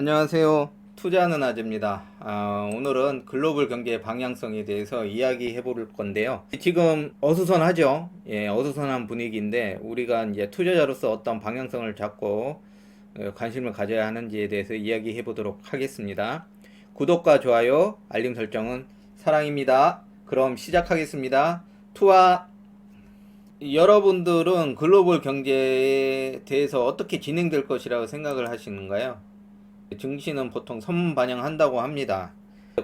안녕하세요. 투자하는 아재입니다. 오늘은 글로벌 경제의 방향성에 대해서 이야기해 볼 건데요. 지금 어수선하죠. 예, 어수선한 분위기인데 우리가 이제 투자자로서 어떤 방향성을 잡고 관심을 가져야 하는지에 대해서 이야기해 보도록 하겠습니다. 구독과 좋아요, 알림 설정은 사랑입니다. 그럼 시작하겠습니다. 투아. 여러분들은 글로벌 경제에 대해서 어떻게 진행될 것이라고 생각을 하시는가요? 증시는 보통 선물 반영한다고 합니다.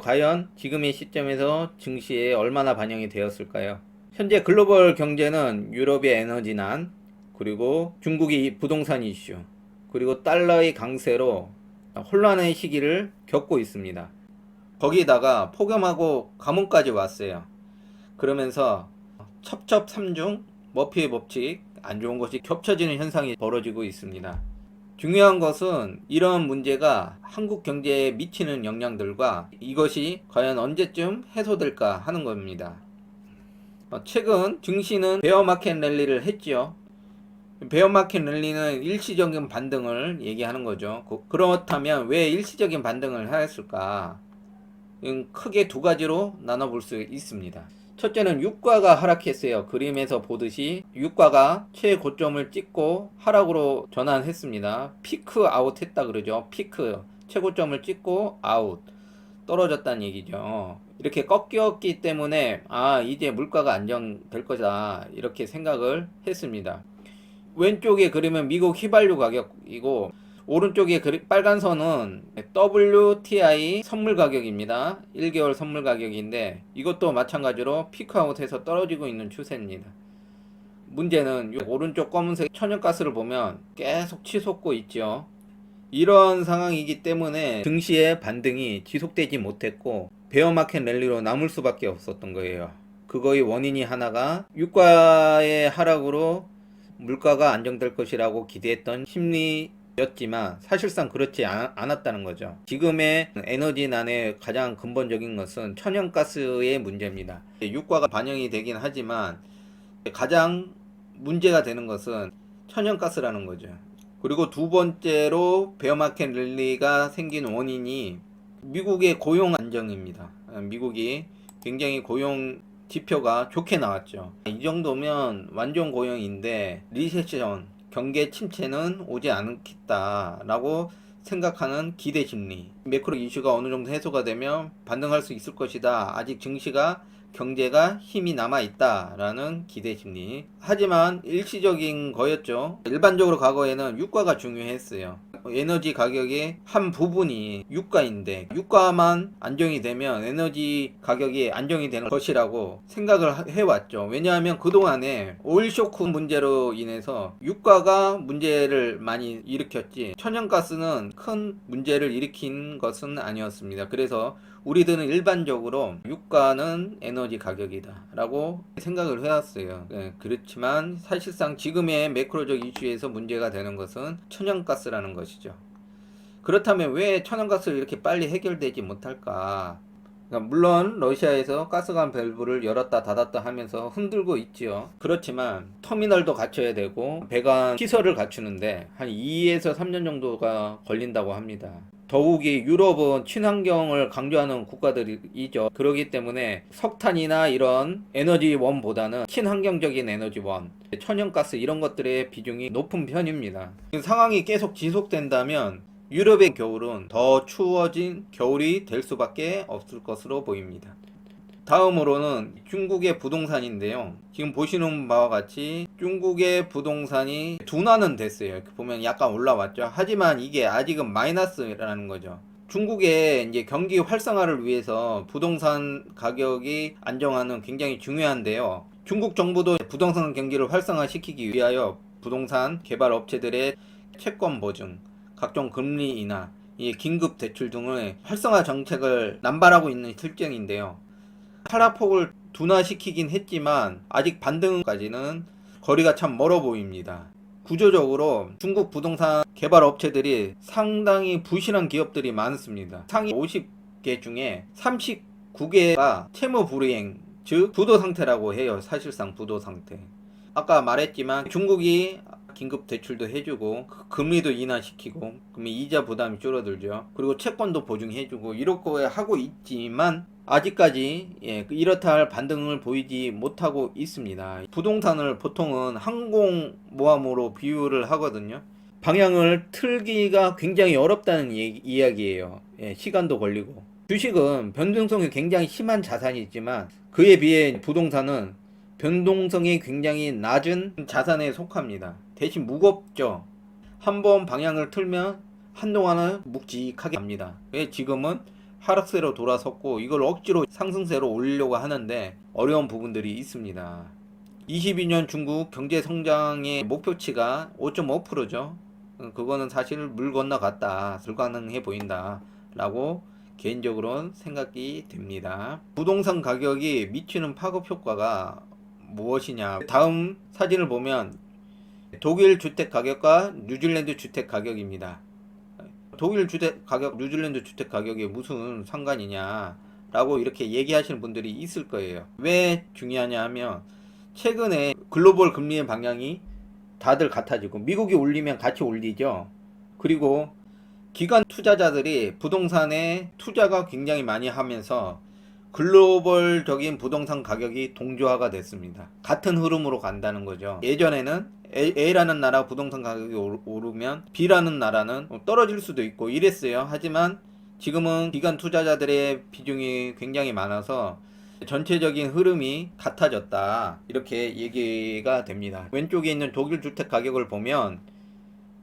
과연 지금의 시점에서 증시에 얼마나 반영이 되었을까요? 현재 글로벌 경제는 유럽의 에너지난, 그리고 중국의 부동산 이슈, 그리고 달러의 강세로 혼란의 시기를 겪고 있습니다. 거기다가 폭염하고 가뭄까지 왔어요. 그러면서 첩첩삼중 머피의 법칙, 안 좋은 것이 겹쳐지는 현상이 벌어지고 있습니다. 중요한 것은 이런 문제가 한국 경제에 미치는 영향들과 이것이 과연 언제쯤 해소될까 하는 겁니다. 최근 증시는 베어마켓 랠리를 했죠. 베어마켓 랠리는 일시적인 반등을 얘기하는 거죠. 그렇다면 왜 일시적인 반등을 하였을까? 크게 두 가지로 나눠볼 수 있습니다. 첫째는 유가가 하락했어요. 그림에서 보듯이 유가가 최고점을 찍고 하락으로 전환했습니다. 피크 아웃 했다 그러죠. 피크 최고점을 찍고 아웃 떨어졌다는 얘기죠. 이렇게 꺾였기 때문에 이제 물가가 안정될 거다 이렇게 생각을 했습니다. 왼쪽에 그리면 미국 휘발유 가격이고 오른쪽에 빨간 선은 WTI 선물 가격입니다. 1개월 선물 가격인데 이것도 마찬가지로 피크아웃해서 떨어지고 있는 추세입니다. 문제는 오른쪽 검은색 천연가스를 보면 계속 치솟고 있죠. 이런 상황이기 때문에 증시의 반등이 지속되지 못했고 베어마켓 랠리로 남을 수밖에 없었던 거예요. 그거의 원인이 하나가 유가의 하락으로 물가가 안정될 것이라고 기대했던 심리 였지만 사실상 그렇지 않았다는 거죠. 지금의 에너지난의 가장 근본적인 것은 천연가스의 문제입니다. 유가가 반영이 되긴 하지만 가장 문제가 되는 것은 천연가스라는 거죠. 그리고 두 번째로 베어마켓 랠리가 생긴 원인이 미국의 고용 안정입니다. 미국이 굉장히 고용 지표가 좋게 나왔죠. 이 정도면 완전 고용인데 리세션 경계 침체는 오지 않겠다라고 생각하는 기대 심리. 매크로 이슈가 어느 정도 해소가 되면 반등할 수 있을 것이다. 아직 증시가 경제가 힘이 남아 있다라는 기대 심리. 하지만 일시적인 거였죠. 일반적으로 과거에는 유가가 중요했어요. 에너지 가격의 한 부분이 유가인데 유가만 안정이 되면 에너지 가격이 안정이 되는 것이라고 생각을 해왔죠. 왜냐하면 그동안에 오일 쇼크 문제로 인해서 유가가 문제를 많이 일으켰지 천연가스는 큰 문제를 일으킨 것은 아니었습니다. 그래서 우리들은 일반적으로 유가는 에너지 가격이다 라고 생각을 해왔어요. 그렇지만 사실상 지금의 매크로적 이슈에서 문제가 되는 것은 천연가스라는 것이죠. 그렇다면 왜 천연가스를 이렇게 빨리 해결되지 못할까? 물론 러시아에서 가스관 밸브를 열었다 닫았다 하면서 흔들고 있지요. 그렇지만 터미널도 갖춰야 되고 배관 시설을 갖추는데 한 2에서 3년 정도가 걸린다고 합니다. 더욱이 유럽은 친환경을 강조하는 국가들이죠. 그렇기 때문에 석탄이나 이런 에너지원보다는 친환경적인 에너지원, 천연가스 이런 것들의 비중이 높은 편입니다. 상황이 계속 지속된다면 유럽의 겨울은 더 추워진 겨울이 될 수밖에 없을 것으로 보입니다. 다음으로는 중국의 부동산인데요. 지금 보시는 바와 같이 중국의 부동산이 둔화는 됐어요. 이렇게 보면 약간 올라왔죠. 하지만 이게 아직은 마이너스라는 거죠. 중국의 이제 경기 활성화를 위해서 부동산 가격이 안정화는 굉장히 중요한데요. 중국 정부도 부동산 경기를 활성화시키기 위하여 부동산 개발 업체들의 채권 보증, 각종 금리 인하, 긴급 대출 등의 활성화 정책을 남발하고 있는 실정인데요. 하락폭을 둔화시키긴 했지만 아직 반등까지는 거리가 참 멀어 보입니다. 구조적으로 중국 부동산 개발 업체들이 상당히 부실한 기업들이 많습니다. 상위 50개 중에 39개가 채무 불이행, 즉 부도 상태라고 해요. 사실상 부도 상태. 아까 말했지만 중국이 긴급 대출도 해주고 금리도 인하시키고 그러면 이자 부담이 줄어들죠. 그리고 채권도 보증해주고 이렇게 하고 있지만 아직까지 이렇다 할 반등을 보이지 못하고 있습니다. 부동산을 보통은 항공모함으로 비유를 하거든요. 방향을 틀기가 굉장히 어렵다는 이야기예요. 시간도 걸리고. 주식은 변동성이 굉장히 심한 자산이지만 그에 비해 부동산은 변동성이 굉장히 낮은 자산에 속합니다. 대신 무겁죠. 한번 방향을 틀면 한동안은 묵직하게 갑니다. 왜 지금은 하락세로 돌아섰고 이걸 억지로 상승세로 올리려고 하는데 어려운 부분들이 있습니다. 22년 중국 경제 성장의 목표치가 5.5%죠. 그거는 사실 물 건너갔다. 불가능해 보인다. 라고 개인적으로는 생각이 됩니다. 부동산 가격이 미치는 파급 효과가 무엇이냐. 다음 사진을 보면 독일 주택 가격과 뉴질랜드 주택 가격입니다. 독일 주택 가격, 뉴질랜드 주택 가격이 무슨 상관이냐 라고 이렇게 얘기하시는 분들이 있을 거예요. 왜 중요하냐 하면 최근에 글로벌 금리의 방향이 다들 같아지고 미국이 올리면 같이 올리죠. 그리고 기관 투자자들이 부동산에 투자가 굉장히 많이 하면서 글로벌적인 부동산 가격이 동조화가 됐습니다. 같은 흐름으로 간다는 거죠. 예전에는 A라는 나라 부동산 가격이 오르면 B라는 나라는 떨어질 수도 있고 이랬어요. 하지만 지금은 기관 투자자들의 비중이 굉장히 많아서 전체적인 흐름이 같아졌다. 이렇게 얘기가 됩니다. 왼쪽에 있는 독일 주택 가격을 보면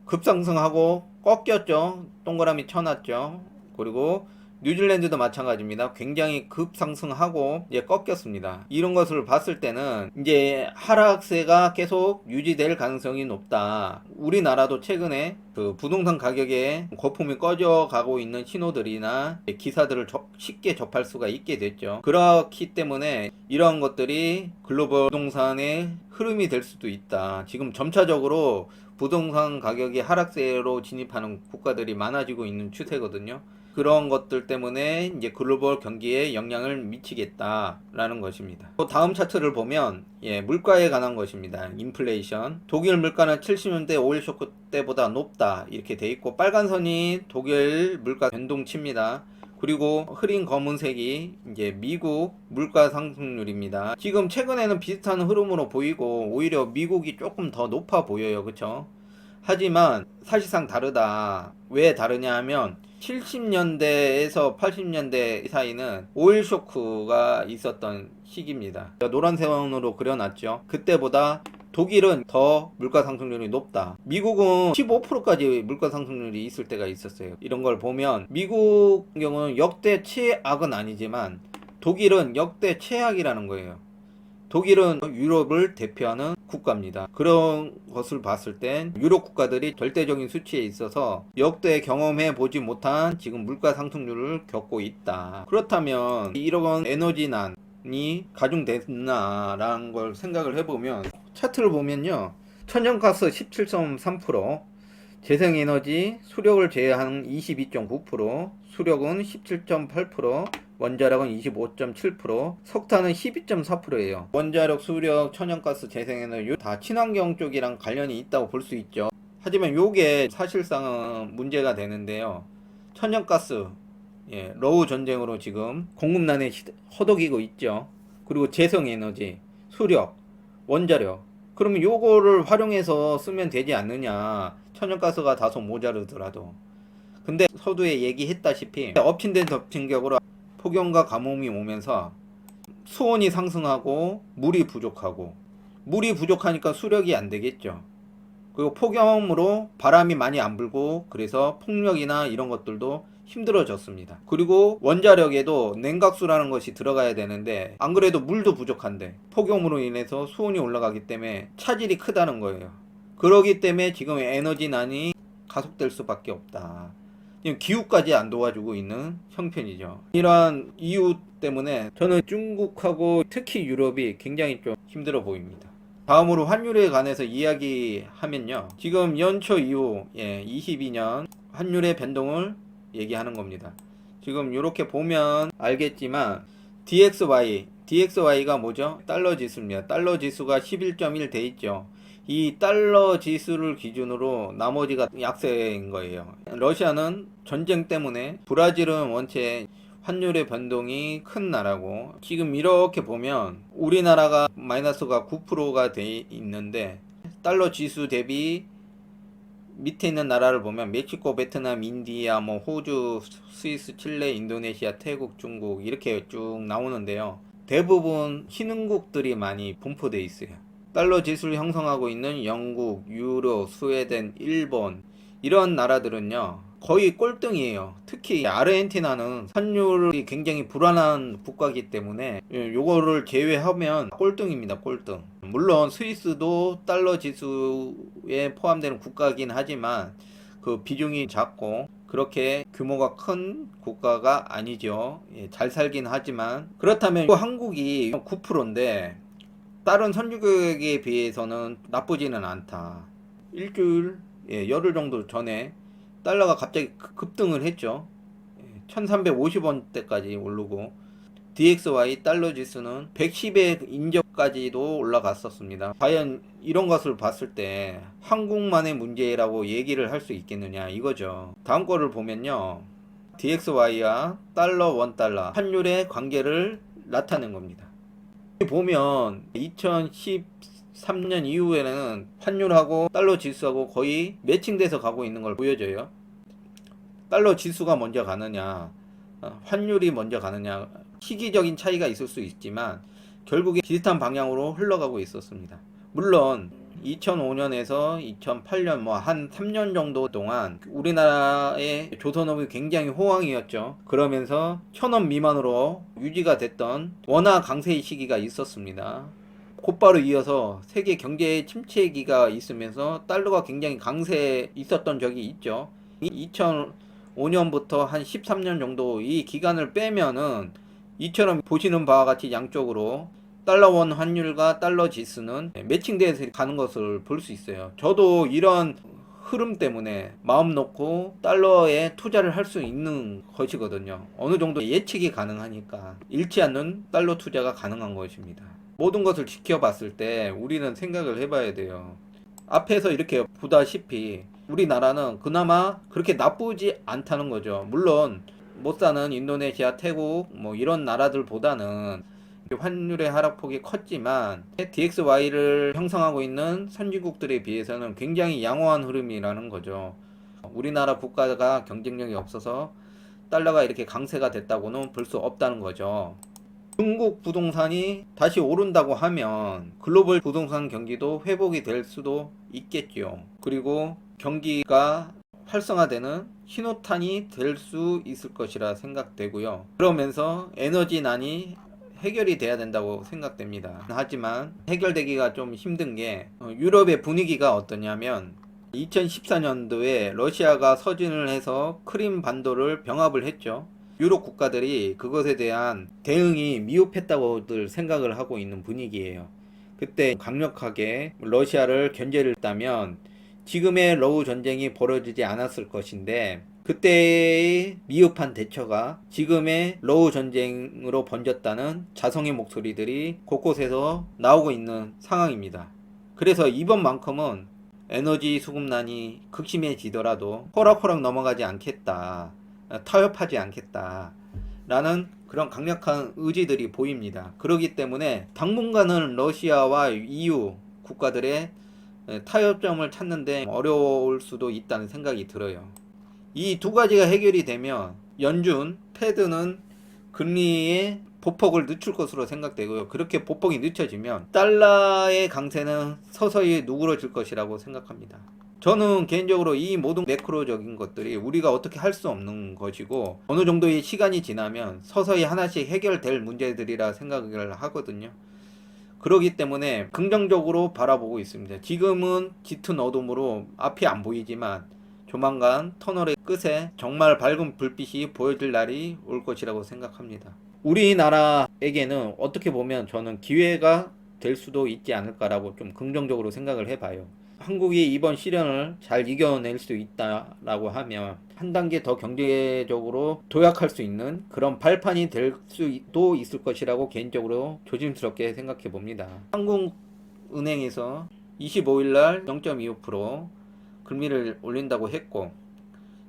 급상승하고 꺾였죠. 동그라미 쳐놨죠. 그리고 뉴질랜드도 마찬가지입니다. 굉장히 급상승하고 이제 꺾였습니다. 이런 것을 봤을 때는 이제 하락세가 계속 유지될 가능성이 높다. 우리나라도 최근에 그 부동산 가격에 거품이 꺼져가고 있는 신호들이나 기사들을 쉽게 접할 수가 있게 됐죠. 그렇기 때문에 이러한 것들이 글로벌 부동산의 흐름이 될 수도 있다. 지금 점차적으로 부동산 가격이 하락세로 진입하는 국가들이 많아지고 있는 추세거든요. 그런 것들 때문에 이제 글로벌 경기에 영향을 미치겠다라는 것입니다. 또 다음 차트를 보면 물가에 관한 것입니다. 인플레이션. 독일 물가는 70년대 오일 쇼크 때보다 높다 이렇게 돼 있고 빨간 선이 독일 물가 변동치입니다. 그리고 흐린 검은색이 이제 미국 물가 상승률입니다. 지금 최근에는 비슷한 흐름으로 보이고 오히려 미국이 조금 더 높아 보여요. 그쵸? 하지만 사실상 다르다. 왜 다르냐 하면 70년대에서 80년대 사이는 오일 쇼크가 있었던 시기입니다. 노란색 원으로 그려놨죠. 그때보다 독일은 더 물가 상승률이 높다. 미국은 15%까지 물가 상승률이 있을 때가 있었어요. 이런 걸 보면 미국 경우는 역대 최악은 아니지만 독일은 역대 최악이라는 거예요. 독일은 유럽을 대표하는 국가입니다. 그런 것을 봤을 땐 유럽 국가들이 절대적인 수치에 있어서 역대 경험해 보지 못한 지금 물가 상승률을 겪고 있다. 그렇다면 이런 에너지난이 가중됐나라는 걸 생각을 해보면 차트를 보면요. 천연가스 17.3%, 재생에너지, 수력을 제외한 22.9%, 수력은 17.8%, 원자력은 25.7%, 석탄은 12.4%예요. 원자력, 수력, 천연가스, 재생에너지 다 친환경 쪽이랑 관련이 있다고 볼 수 있죠. 하지만 요게 사실상은 문제가 되는데요. 천연가스, 러우 전쟁으로 지금 공급난에 허덕이고 있죠. 그리고 재생에너지, 수력, 원자력. 그러면 요거를 활용해서 쓰면 되지 않느냐. 천연가스가 다소 모자르더라도. 근데 서두에 얘기했다시피 엎친된 덮친격으로 폭염과 가뭄이 오면서 수온이 상승하고 물이 부족하니까 수력이 안 되겠죠. 그리고 폭염으로 바람이 많이 안 불고 그래서 풍력이나 이런 것들도 힘들어졌습니다. 그리고 원자력에도 냉각수라는 것이 들어가야 되는데 안 그래도 물도 부족한데 폭염으로 인해서 수온이 올라가기 때문에 차질이 크다는 거예요. 그러기 때문에 지금 에너지난이 가속될 수밖에 없다. 기후까지 안 도와주고 있는 형편이죠. 이러한 이유 때문에 저는 중국하고 특히 유럽이 굉장히 좀 힘들어 보입니다. 다음으로 환율에 관해서 이야기하면요. 지금 연초 이후 22년 환율의 변동을 얘기하는 겁니다. 지금 이렇게 보면 알겠지만 DXY가 뭐죠? 달러 지수입니다. 달러 지수가 11.1 돼 있죠. 이 달러 지수를 기준으로 나머지가 약세인 거예요. 러시아는 전쟁 때문에, 브라질은 원체 환율의 변동이 큰 나라고, 지금 이렇게 보면 우리나라가 마이너스가 9%가 돼 있는데 달러 지수 대비 밑에 있는 나라를 보면 멕시코, 베트남, 인디아, 뭐 호주, 스위스, 칠레, 인도네시아, 태국, 중국 이렇게 쭉 나오는데요. 대부분 신흥국들이 많이 분포돼 있어요. 달러 지수를 형성하고 있는 영국, 유럽, 스웨덴, 일본 이런 나라들은요 거의 꼴등이에요. 특히 아르헨티나는 환율이 굉장히 불안한 국가이기 때문에 요거를 제외하면 꼴등입니다. 꼴등. 물론 스위스도 달러 지수에 포함되는 국가이긴 하지만 그 비중이 작고 그렇게 규모가 큰 국가가 아니죠. 잘 살긴 하지만, 그렇다면 한국이 9%인데 다른 선진국에 비해서는 나쁘지는 않다. 일주일, 열흘 정도 전에 달러가 갑자기 급등을 했죠. 1350원대까지 오르고 DXY 달러 지수는 110의 인접까지도 올라갔었습니다. 과연 이런 것을 봤을 때 한국만의 문제라고 얘기를 할 수 있겠느냐 이거죠. 다음 거를 보면요. DXY와 달러 원달러 환율의 관계를 나타낸 겁니다. 보면 2013년 이후에는 환율하고 달러 지수하고 거의 매칭돼서 가고 있는 걸 보여줘요. 달러 지수가 먼저 가느냐, 환율이 먼저 가느냐, 시기적인 차이가 있을 수 있지만 결국에 비슷한 방향으로 흘러가고 있었습니다. 물론 2005년에서 2008년 뭐 한 3년 정도 동안 우리나라의 조선업이 굉장히 호황이었죠. 그러면서 1,000원 미만으로 유지가 됐던 원화 강세 시기가 있었습니다. 곧바로 이어서 세계 경제 침체기가 있으면서 달러가 굉장히 강세 있었던 적이 있죠. 2005년부터 한 13년 정도 이 기간을 빼면은 이처럼 보시는 바와 같이 양쪽으로 달러 원 환율과 달러 지수는 매칭돼서 가는 것을 볼 수 있어요. 저도 이런 흐름 때문에 마음 놓고 달러에 투자를 할 수 있는 것이거든요. 어느 정도 예측이 가능하니까 잃지 않는 달러 투자가 가능한 것입니다. 모든 것을 지켜봤을 때 우리는 생각을 해봐야 돼요. 앞에서 이렇게 보다시피 우리나라는 그나마 그렇게 나쁘지 않다는 거죠. 물론 못 사는 인도네시아, 태국 뭐 이런 나라들보다는 환율의 하락폭이 컸지만 DXY를 형성하고 있는 선진국들에 비해서는 굉장히 양호한 흐름이라는 거죠. 우리나라 국가가 경쟁력이 없어서 달러가 이렇게 강세가 됐다고는 볼 수 없다는 거죠. 중국 부동산이 다시 오른다고 하면 글로벌 부동산 경기도 회복이 될 수도 있겠죠. 그리고 경기가 활성화되는 신호탄이 될 수 있을 것이라 생각되고요. 그러면서 에너지난이 해결이 돼야 된다고 생각됩니다. 하지만 해결되기가 좀 힘든 게 유럽의 분위기가 어떠냐면 2014년도에 러시아가 서진을 해서 크림 반도를 병합을 했죠. 유럽 국가들이 그것에 대한 대응이 미흡했다고들 생각을 하고 있는 분위기예요. 그때 강력하게 러시아를 견제를 했다면 지금의 러우 전쟁이 벌어지지 않았을 것인데, 그때의 미흡한 대처가 지금의 러우 전쟁으로 번졌다는 자성의 목소리들이 곳곳에서 나오고 있는 상황입니다. 그래서 이번만큼은 에너지 수급난이 극심해지더라도 호락호락 넘어가지 않겠다, 타협하지 않겠다 라는 그런 강력한 의지들이 보입니다. 그렇기 때문에 당분간은 러시아와 EU 국가들의 타협점을 찾는데 어려울 수도 있다는 생각이 들어요. 이 두 가지가 해결이 되면 연준, 패드는 금리의 보폭을 늦출 것으로 생각되고요. 그렇게 보폭이 늦춰지면 달러의 강세는 서서히 누그러질 것이라고 생각합니다. 저는 개인적으로 이 모든 매크로적인 것들이 우리가 어떻게 할 수 없는 것이고 어느 정도의 시간이 지나면 서서히 하나씩 해결될 문제들이라 생각을 하거든요. 그렇기 때문에 긍정적으로 바라보고 있습니다. 지금은 짙은 어둠으로 앞이 안 보이지만 조만간 터널의 끝에 정말 밝은 불빛이 보여질 날이 올 것이라고 생각합니다. 우리나라에게는 어떻게 보면 저는 기회가 될 수도 있지 않을까라고 좀 긍정적으로 생각을 해봐요. 한국이 이번 시련을 잘 이겨낼 수 있다라고 하면 한 단계 더 경제적으로 도약할 수 있는 그런 발판이 될 수도 있을 것이라고 개인적으로 조심스럽게 생각해 봅니다. 한국은행에서 25일 날 0.25% 금리를 올린다고 했고,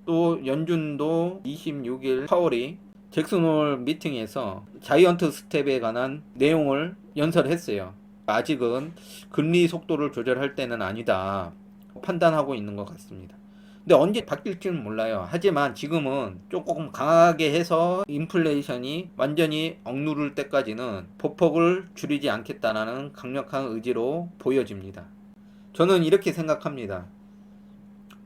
또 연준도 26일 파월이 잭슨홀 미팅에서 자이언트 스텝에 관한 내용을 연설했어요. 아직은 금리 속도를 조절할 때는 아니다 판단하고 있는 것 같습니다. 근데 언제 바뀔지는 몰라요. 하지만 지금은 조금 강하게 해서 인플레이션이 완전히 억누를 때까지는 보폭을 줄이지 않겠다라는 강력한 의지로 보여집니다. 저는 이렇게 생각합니다.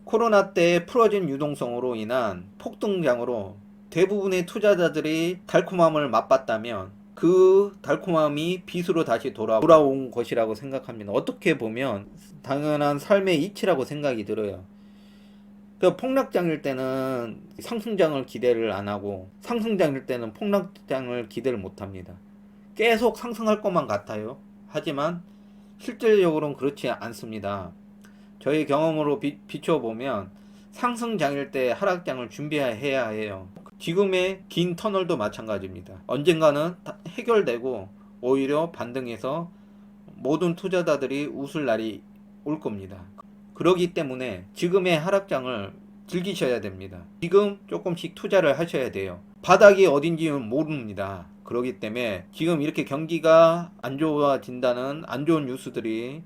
코로나 때 풀어진 유동성으로 인한 폭등장으로 대부분의 투자자들이 달콤함을 맛봤다면 그 달콤함이 빚으로 다시 돌아온 것이라고 생각합니다. 어떻게 보면 당연한 삶의 이치라고 생각이 들어요. 그 폭락장일 때는 상승장을 기대를 안 하고 상승장일 때는 폭락장을 기대를 못 합니다. 계속 상승할 것만 같아요. 하지만 실질적으로는 그렇지 않습니다. 저희 경험으로 비춰보면 상승장일 때 하락장을 준비해야 해요. 지금의 긴 터널도 마찬가지입니다. 언젠가는 해결되고 오히려 반등해서 모든 투자자들이 웃을 날이 올 겁니다. 그러기 때문에 지금의 하락장을 즐기셔야 됩니다. 지금 조금씩 투자를 하셔야 돼요. 바닥이 어딘지는 모릅니다. 그러기 때문에 지금 이렇게 경기가 안 좋아진다는 안 좋은 뉴스들이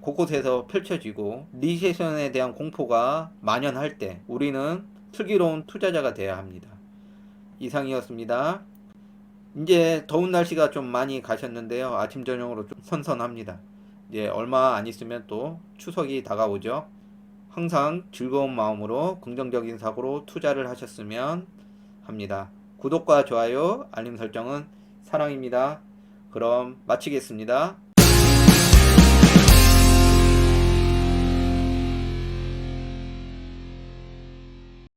곳곳에서 펼쳐지고 리세션에 대한 공포가 만연할 때 우리는 슬기로운 투자자가 되어야 합니다. 이상이었습니다. 이제 더운 날씨가 좀 많이 가셨는데요. 아침 저녁으로 좀 선선합니다. 이제 얼마 안 있으면 또 추석이 다가오죠. 항상 즐거운 마음으로 긍정적인 사고로 투자를 하셨으면 합니다. 구독과 좋아요, 알림 설정은 사랑입니다. 그럼 마치겠습니다.